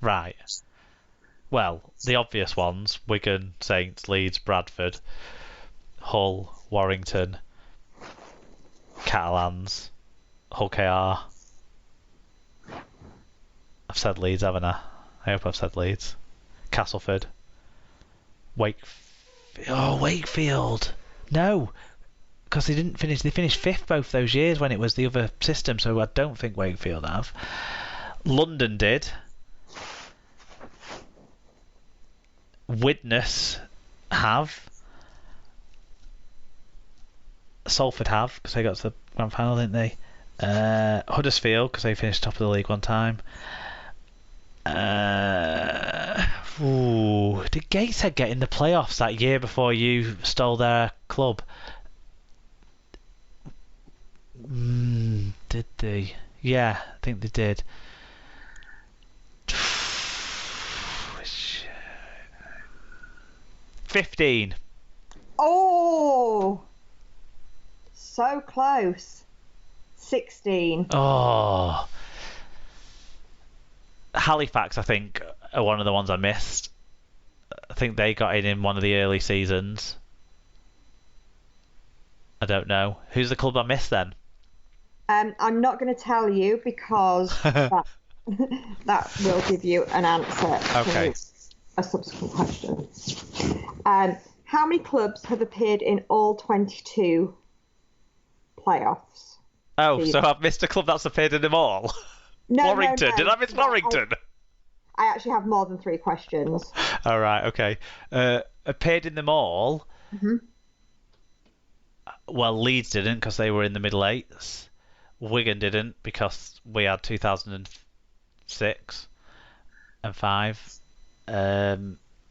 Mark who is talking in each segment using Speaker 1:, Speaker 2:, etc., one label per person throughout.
Speaker 1: Right. Well, the obvious ones: Wigan, Saints, Leeds, Bradford, Hull, Warrington, Catalans, Hull KR. I've said Leeds, haven't I? I hope I've said Leeds. Castleford. Wakefield. No, because they didn't finish. They finished fifth both those years when it was the other system, so I don't think Wakefield have. London did. Widnes have. Salford have, because they got to the grand final, didn't they? Huddersfield, because they finished top of the league one time. Did Gateshead get in the playoffs that year before you stole their club? Did they? Yeah, I think they did. 15.
Speaker 2: Oh, so close. 16.
Speaker 1: Oh. Halifax, I think, are one of the ones I missed. I think they got in one of the early seasons. I don't know. Who's the club I missed then?
Speaker 2: I'm not going to tell you because that will give you an answer to a subsequent question. How many clubs have appeared in all 22 playoffs?
Speaker 1: Oh, so I've missed a club that's appeared in them all?
Speaker 2: No,
Speaker 1: Warrington.
Speaker 2: No.
Speaker 1: Did I miss Warrington?
Speaker 2: I actually have more than 3 questions.
Speaker 1: All right, okay. Appeared in them all?
Speaker 2: Mm-hmm.
Speaker 1: Well, Leeds didn't because they were in the middle eights. Wigan didn't because we had 2006 and 5.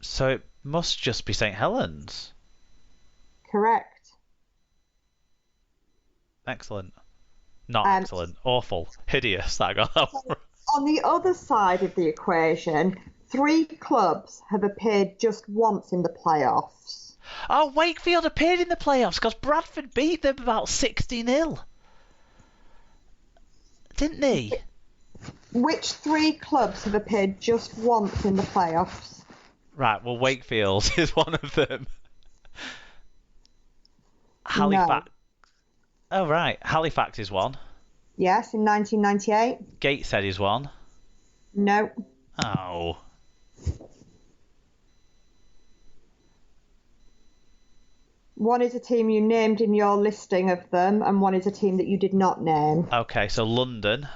Speaker 1: So it must just be St Helens.
Speaker 2: Correct.
Speaker 1: Excellent. Not excellent. Awful. Hideous. That got that one.
Speaker 2: On the other side of the equation, 3 clubs have appeared just once in the playoffs.
Speaker 1: Oh, Wakefield appeared in the playoffs because Bradford beat them about 60-0. Didn't they?
Speaker 2: Which 3 clubs have appeared just once in the playoffs?
Speaker 1: Right, well, Wakefield is one of them. Halifax. No. Oh, right. Halifax is one.
Speaker 2: Yes, in 1998.
Speaker 1: Gateshead is one.
Speaker 2: No.
Speaker 1: Oh.
Speaker 2: One is a team you named in your listing of them, and one is a team that you did not name.
Speaker 1: Okay, so London.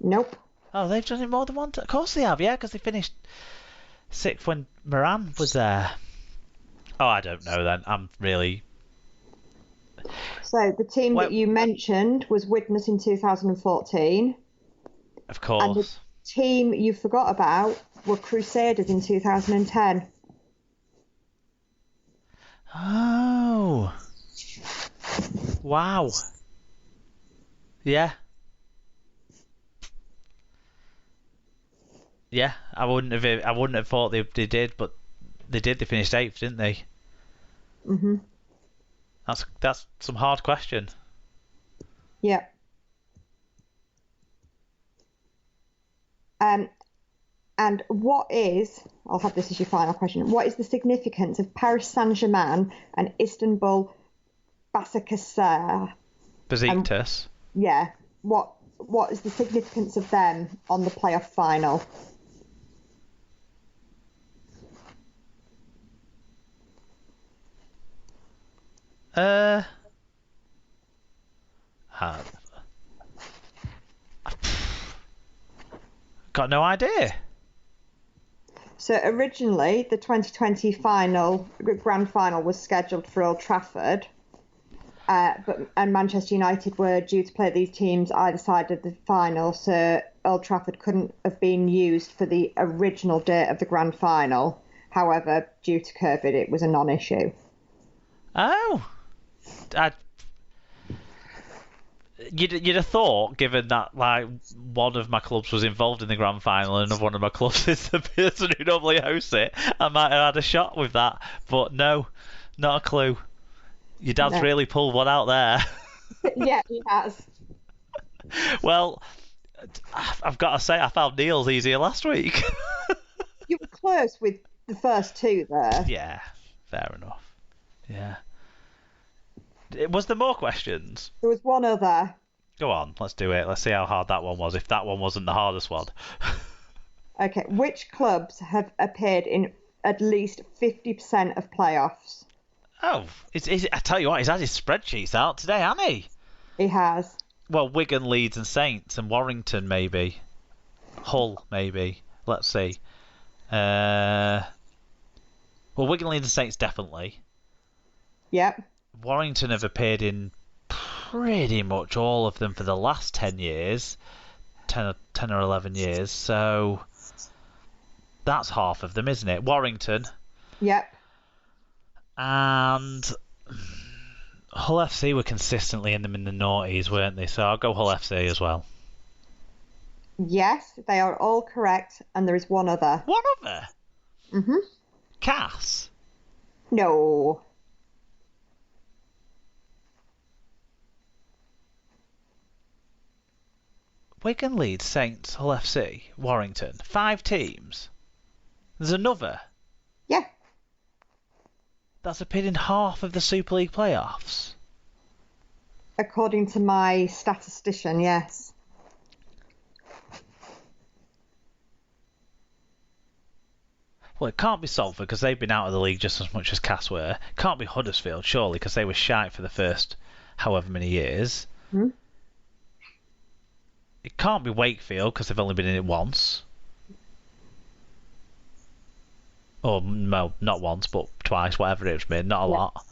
Speaker 2: Nope.
Speaker 1: Oh, they've done it more than one time. Of course they have, yeah, because they finished 6th when Moran was there. Oh, I don't know then. I'm really...
Speaker 2: So the team that you mentioned was Widnes in 2014.
Speaker 1: Of course.
Speaker 2: And the team you forgot about were Crusaders in 2010.
Speaker 1: Oh. Wow. Yeah. Yeah, I wouldn't have thought they did, but they did. They finished 8th, didn't they?
Speaker 2: Mhm.
Speaker 1: That's some hard question.
Speaker 2: Yeah. And what is, I'll have this as your final question, what is the significance of Paris Saint-Germain and Istanbul Basaksehir?
Speaker 1: Besiktas?
Speaker 2: Yeah. What is the significance of them on the playoff final?
Speaker 1: Got no idea.
Speaker 2: So originally, the 2020 grand final was scheduled for Old Trafford, and Manchester United were due to play these teams either side of the final, so Old Trafford couldn't have been used for the original date of the grand final. However, due to COVID, it was a non-issue.
Speaker 1: Oh. You'd have thought, given that like one of my clubs was involved in the grand final and one of my clubs is the person who normally hosts it, I might have had a shot with that. But no, not a clue. Your dad's really pulled one out there.
Speaker 2: Yeah, he has.
Speaker 1: Well, I've got to say, I found Neil's easier last week.
Speaker 2: You were close with the first two there.
Speaker 1: Yeah, fair enough. Yeah. Was there more questions?
Speaker 2: There was one other.
Speaker 1: Go on, let's do it. Let's see how hard that one was, if that one wasn't the hardest one.
Speaker 2: Okay, which clubs have appeared in at least 50% of playoffs?
Speaker 1: Oh, I tell you what, he's had his spreadsheets out today, hasn't he?
Speaker 2: He has.
Speaker 1: Well, Wigan, Leeds and Saints and Warrington, maybe. Hull, maybe. Let's see. Well, Wigan, Leeds and Saints, definitely.
Speaker 2: Yep.
Speaker 1: Warrington have appeared in pretty much all of them for the last 10 years. 10 or 11 years, so that's half of them, isn't it? Warrington.
Speaker 2: Yep.
Speaker 1: And Hull FC were consistently in them in the noughties, weren't they? So I'll go Hull FC as well.
Speaker 2: Yes, they are all correct, and there is one other.
Speaker 1: One other?
Speaker 2: Mm-hmm.
Speaker 1: Cass?
Speaker 2: No.
Speaker 1: Wigan, Leeds, Saints, Hull FC, Warrington. 5 teams. There's another.
Speaker 2: Yeah.
Speaker 1: That's appeared in half of the Super League playoffs.
Speaker 2: According to my statistician, yes.
Speaker 1: Well, it can't be Salford because they've been out of the league just as much as Cass were. It can't be Huddersfield, surely, because they were shite for the first however many years.
Speaker 2: Hmm?
Speaker 1: It can't be Wakefield because they've only been in it once. Or, no, not once, but twice, whatever it's been. Not a lot.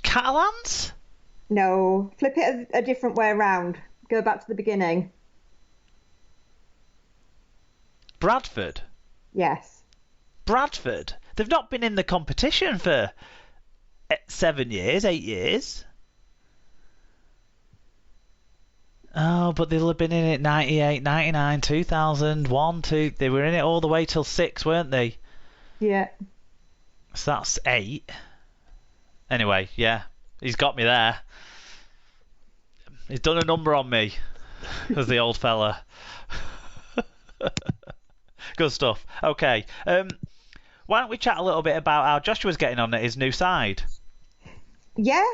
Speaker 1: Catalans?
Speaker 2: No. Flip it a different way around. Go back to the beginning.
Speaker 1: Bradford?
Speaker 2: Yes.
Speaker 1: Bradford? They've not been in the competition for 7 years, 8 years. Oh, but they'll have been in it 98, 99, 2000, 1, 2. They were in it all the way till 6, weren't they?
Speaker 2: Yeah.
Speaker 1: So that's 8. Anyway, yeah, he's got me there. He's done a number on me, as the old fella. Good stuff. Okay, why don't we chat a little bit about how Joshua's getting on at his new side?
Speaker 2: Yeah,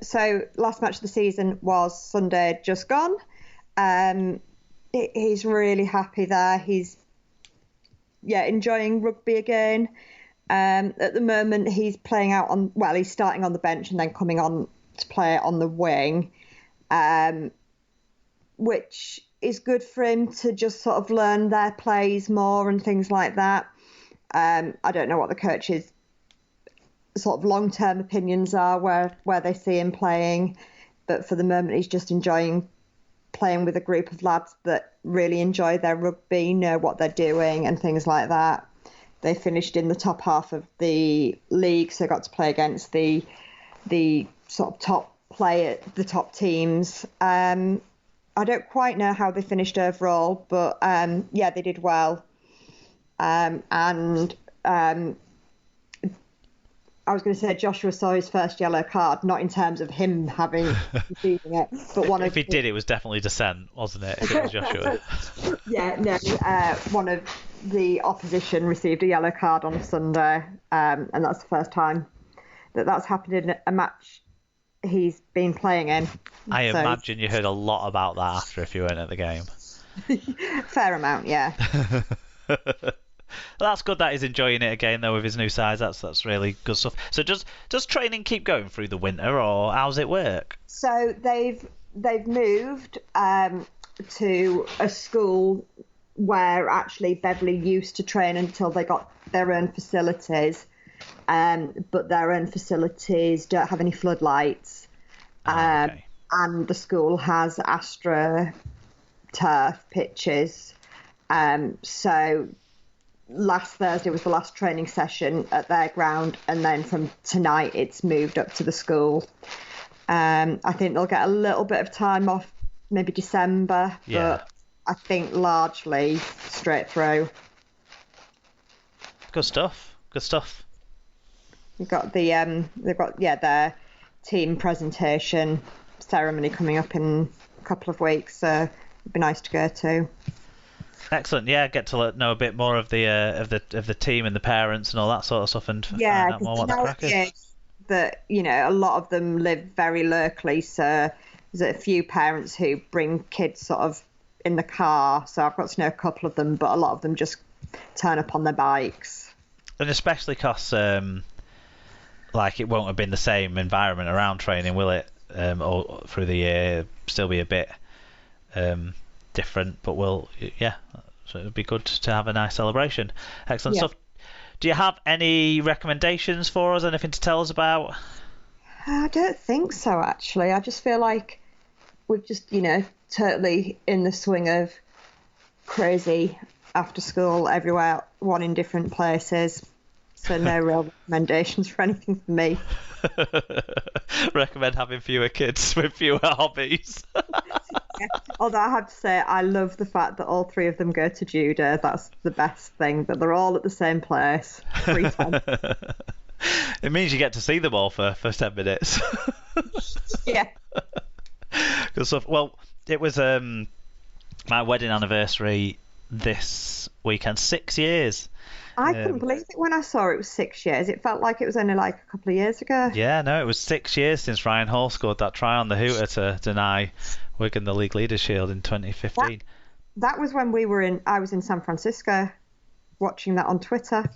Speaker 2: so last match of the season was Sunday just gone. He's really happy there. He's enjoying rugby again. At the moment, he's playing out on. Well, he's starting on the bench and then coming on to play on the wing, which is good for him to just sort of learn their plays more and things like that. I don't know what the coach's sort of long-term opinions are where they see him playing, but for the moment he's just enjoying playing with a group of lads that really enjoy their rugby, know what they're doing and things like that. They finished in the top half of the league, so got to play against the sort of the top teams. I don't quite know how they finished overall, but they did well. I was going to say Joshua saw his first yellow card, not in terms of him receiving it, but
Speaker 1: if he did, it was definitely dissent, wasn't it? If it was Joshua.
Speaker 2: One of the opposition received a yellow card on Sunday, and that's the first time that's happened in a match he's been playing in.
Speaker 1: I imagine you heard a lot about that after if you weren't at the game.
Speaker 2: Fair amount, yeah.
Speaker 1: Well, that's good that he's enjoying it again though with his new size. That's really good stuff. So does training keep going through the winter, or how's it work?
Speaker 2: So they've moved to a school where actually Beverley used to train until they got their own facilities, but their own facilities don't have any floodlights,
Speaker 1: Okay.
Speaker 2: and the school has AstroTurf pitches, so. Last Thursday was the last training session at their ground, and then from tonight it's moved up to the school. I think they'll get a little bit of time off, maybe December, but I think largely straight through.
Speaker 1: Good stuff.
Speaker 2: You've got they've got their team presentation ceremony coming up in a couple of weeks, so it'd be nice to go to.
Speaker 1: Excellent. Yeah, get to know a bit more of the team and the parents and all that sort of stuff, and find out more what the crack is.
Speaker 2: That a lot of them live very locally, so there's a few parents who bring kids sort of in the car. So I've got to know a couple of them, but a lot of them just turn up on their bikes.
Speaker 1: And especially because like it won't have been the same environment around training, will it? Or through the year, still be a bit different, but so it would be good to have a nice celebration. Excellent stuff. Do you have any recommendations for us? Anything to tell us about?
Speaker 2: I don't think so, actually. I just feel like we're just, totally in the swing of crazy after school everywhere, one in different places. So no real recommendations for anything for me.
Speaker 1: Recommend having fewer kids with fewer hobbies.
Speaker 2: Although I have to say, I love the fact that all three of them go to judo. That's the best thing, that they're all at the same place. 3 times.
Speaker 1: It means you get to see them all for 10 minutes.
Speaker 2: Yeah.
Speaker 1: Good stuff. Well, it was my wedding anniversary this weekend. 6 years.
Speaker 2: I couldn't believe it when I saw it was 6 years. It felt like it was only like a couple of years ago.
Speaker 1: Yeah, no, it was 6 years since Ryan Hall scored that try on the hooter to deny Wigan the League Leaders Shield in 2015.
Speaker 2: That was when I was in San Francisco watching that on Twitter.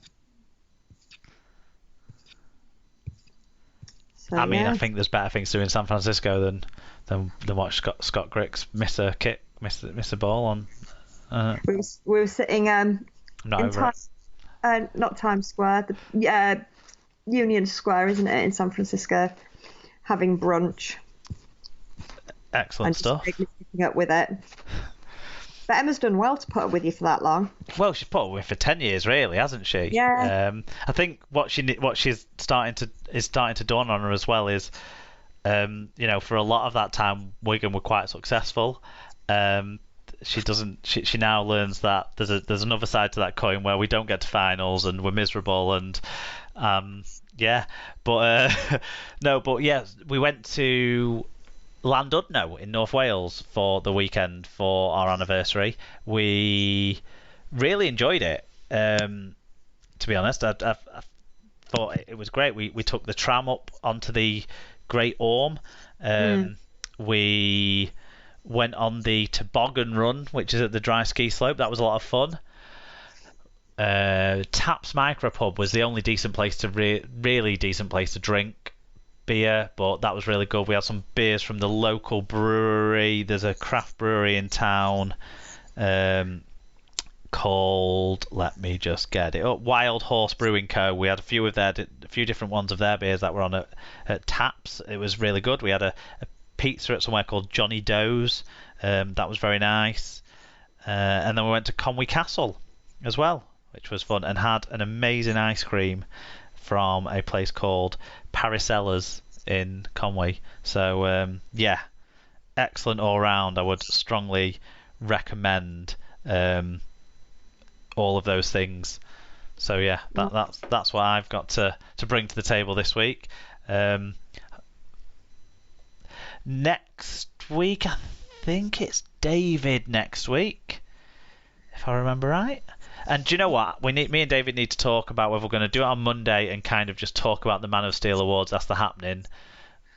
Speaker 2: So,
Speaker 1: I think there's better things to do in San Francisco than watch Scott Griggs miss a ball on.
Speaker 2: We were sitting not Times Square, Union Square, isn't it, in San Francisco, having brunch.
Speaker 1: Excellent stuff.
Speaker 2: Picking up with it. But Emma's done well to put up with you for that long.
Speaker 1: Well, she's put up with for 10 years, really, hasn't she?
Speaker 2: Yeah.
Speaker 1: I think what she's starting to dawn on her as well is, for a lot of that time, Wigan were quite successful. She now learns that there's another side to that coin where we don't get to finals and we're miserable and we went to Llandudno in North Wales for the weekend for our anniversary. We really enjoyed it. To be honest, I thought it was great. We took the tram up onto the Great Orme. We went on the toboggan run, which is at the dry ski slope. That was a lot of fun. Taps Micropub was the only decent place to really decent place to drink beer, but that was really good. We had some beers from the local brewery. There's a craft brewery in town called, let me just get it up, Wild Horse Brewing Co. We had a few different ones of their beers that were on at Taps. It was really good. We had a pizza at somewhere called Johnny Doe's. That was very nice. And then we went to Conwy Castle as well, which was fun, and had an amazing ice cream from a place called Parisella's in Conwy. So excellent all round. I would strongly recommend all of those things. So yeah, that's what I've got to bring to the table this week. Next week, I think it's David next week, if I remember right. And do you know what? Me and David need to talk about whether we're going to do it on Monday and kind of just talk about the Man of Steel awards as they're happening,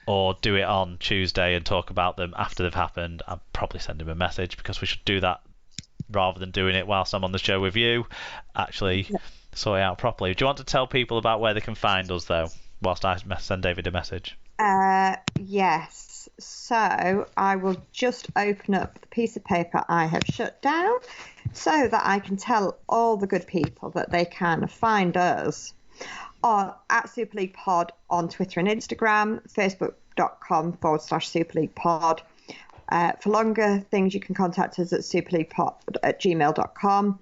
Speaker 1: or do it on Tuesday and talk about them after they've happened. I'll probably send him a message, because we should do that rather than doing it whilst I'm on the show with you. Actually, sort it out properly. Do you want to tell people about where they can find us, though, whilst I send David a message?
Speaker 2: Yes. So I will just open up the piece of paper I have shut down so that I can tell all the good people that they can find us at Super League Pod on Twitter and Instagram, facebook.com/Super League Pod. For longer things, you can contact us at superleaguepod@gmail.com.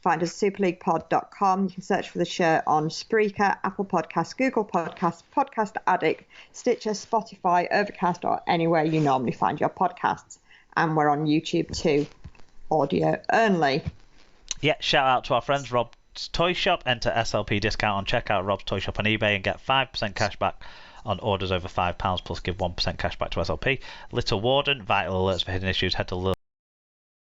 Speaker 2: Find us at superleaguepod.com. You can search for the show on Spreaker, Apple Podcasts, Google Podcasts, Podcast Addict, Stitcher, Spotify, Overcast, or anywhere you normally find your podcasts. And we're on YouTube too, audio only.
Speaker 1: Yeah, shout out to our friends Rob's Toy Shop. Enter SLP discount on checkout at Rob's Toy Shop on eBay and get 5% cash back on orders over £5 plus give 1% cash back to SLP. Little Warden, vital alerts for hidden issues. Head to